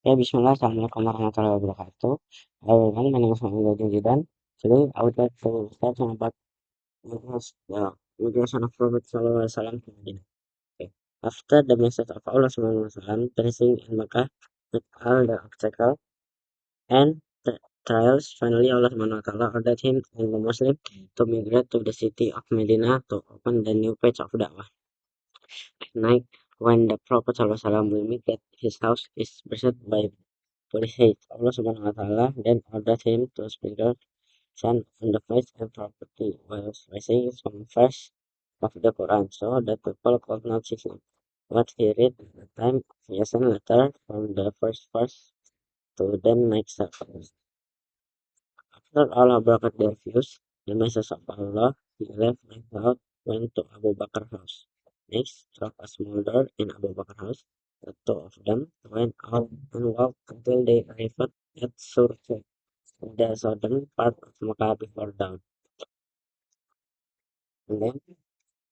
Okay, Bismillah, Assalamualaikum warahmatullahi wabarakatuh. Hello everyone, my name is Muhammad Jidan. Today, I would like to start talking about the migration of Prophet Sallallahu Alaihi Wasallam to Medina. Okay. After the message of Allah Subhanahu Wa Taala placing in Mecca with all the obstacles and trials, finally Allah Subhanahu Wa Taala ordered him and the Muslim to migrate to the city of Medina to open the new page of da'wah. At night, when the Prophet Sallallahu Alaihi Wasallam will meet at his house is beset by police. Allah Subhanahu wa Taala then ordered him to sprinkle sand on the face and property while reciting some verse of the Quran so that people could not see him. What he read at the time, he sent a letter from the first verse to them next chapter. After Allah broke their views, the message of Allah, he left and out, went to Abu Bakr's house. Next, struck a small door in Abu Bakr's house. The two of them went out and walked until they arrived at Surah, the southern part of Mecca before dawn, and then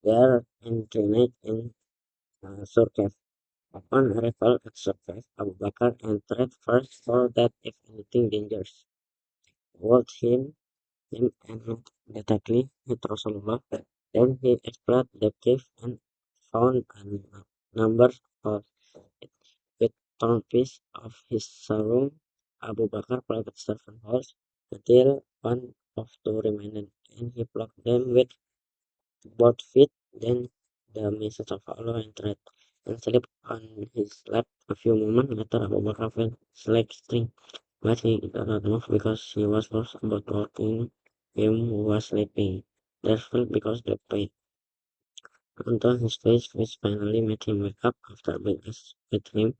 there encamped in Surkef. Upon arrival at Surkef, Abu Bakr entered first so that if anything dangerous would him immediately hit Rasulullah. Then he explored the cave and found a number of it. With torn piece of his sarung, Abu Bakr private servant horse until one of two remained, and he plucked them with both feet. Then the message of Allah entered and slipped on his lap. A few moments later, Abu Bakr felt leg string, but he did not move because he was forced about walking. Him who was sleeping. Therefore, because the pain until his face, which finally made him wake up after being asked with him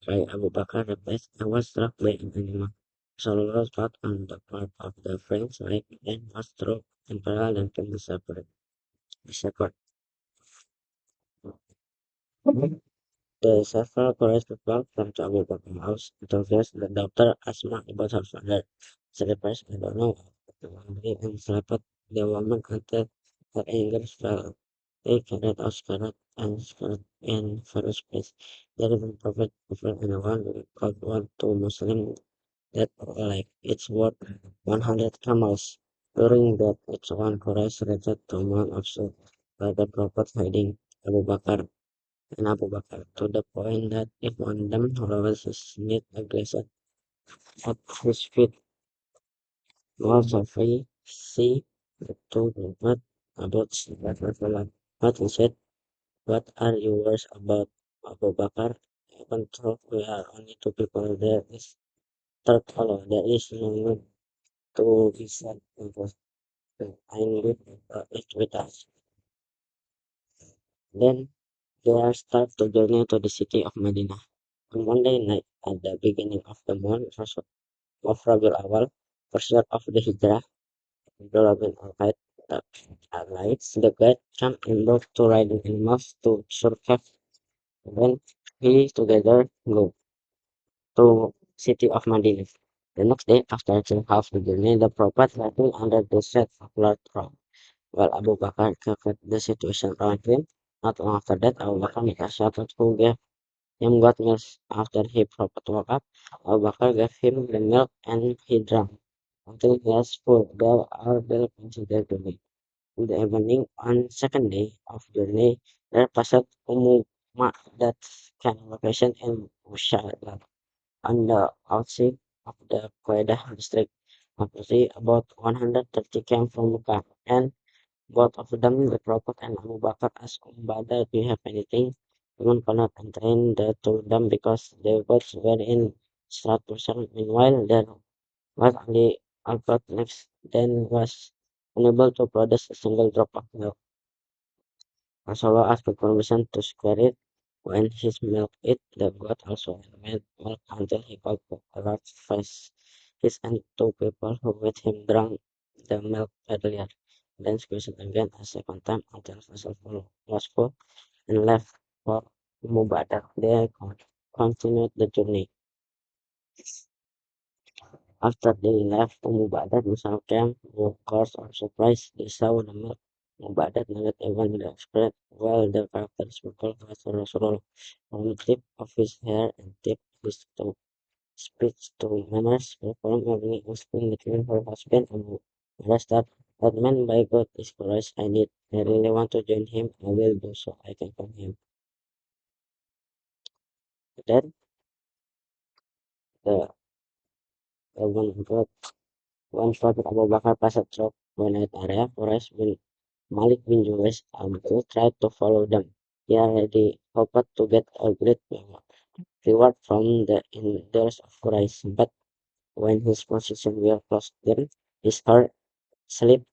by Abu Bakr replied, I was struck by an animal. Rasulullah spat on the part of the French leg and was struck in parallel and killed the shepherd. The several Quraysh people from to Abu Bakr's house to visit the doctor Asma about her father. She replies, I don't know. One day and slapped the woman until her anger fell. They carried out and Pharaoh's place. There even Prophet preferred anyone called one to Muslim that like it's worth 100 camels. During that each one Quraysh rated to one of so by the Prophet hiding Abu Bakr and Abu Bakr to the point that if one of them lowers his knee aggressor at his feet was a free see the two Muhammad about that what he said. What are you worried about, Abu Bakar? Even though we are only two people, there is third fellow. There is no need to be sad because I need it with us. Then they are start to journey to the city of Medina. On Monday night, at the beginning of the month of Rabiul Awal, first year of the Hijrah, Abdullah bin Al-Qaid lights the guide camp and brought two riding animals to Surkef. Then we together go to city of Medina. The next day, after reaching half the journey, the Prophet landing under the shade of large crowd, while Abu Bakr covered the situation around him. Not long after that, Abu Bakr met a shepherd who gave him got milk. After he Prophet woke up, Abu Bakr gave him the milk and he drank until he was full. They all will consider journey. In the evening, on second day of journey, they passed Umm that kind of location in Mushalat on the outside of the Quetta district. Apparently, about 130 came from Mecca, and both of them, the Prophet and Abu Bakr, asked Ubadah, do you have anything? Someone could not entertain the two of them because they both were in Stratford. Meanwhile, there was only Albert next, then was unable to produce a single drop of milk. Rasulullah asked permission to square it. When his milk it, the goat also made milk until he could cook a large face. His and two people who with him drank the milk earlier, then squeezed it again a second time until vessel was full and left for Mubarak. They continued the journey. After they left Mubarak, Musa came, of course, of surprise. They saw the milk. Mubarak not even the spread well the characters were called as Rasulullah from the tip of his hair and tip of his toe. speech to manners, perform early asking between her husband and arrested. That man, by God, is courage I need. I really want to join him. I will do so. I can from him. Then the one Prophet Abu Bakar passed through the night area. Quraish bin Malik bin Juwais tried to follow them. He already hoped to get a great reward from the invaders of Quraysh, but when his position were close to them, his heart slipped,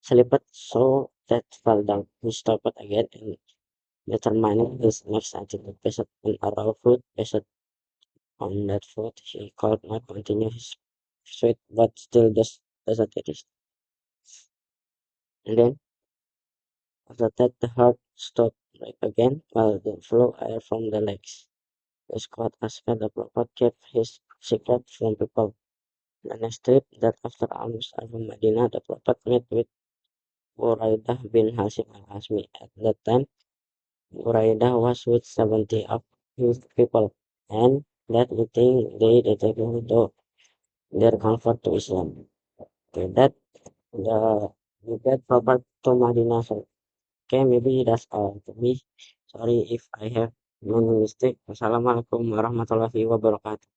slipped so that fell down. He stopped again and determining his next until he placed an arrow fruit based on that fruit. He could not continue his pursuit, but still doesn't get it. And then after that, the heart stopped right again, while the flow air from the legs. The squad asked the Prophet kept his secret from people. The next trip, that after almost from Medina, the Prophet met with Buraidah bin Hashim al-Asmi. At that time, Buraidah was with 70 of his people, and that meeting they dedicated to their comfort to Islam. Okay, that the we get Prophet to Medina. So, okay, maybe that's all to me. Sorry if I have many mistake. Wassalamualaikum warahmatullahi wabarakatuh.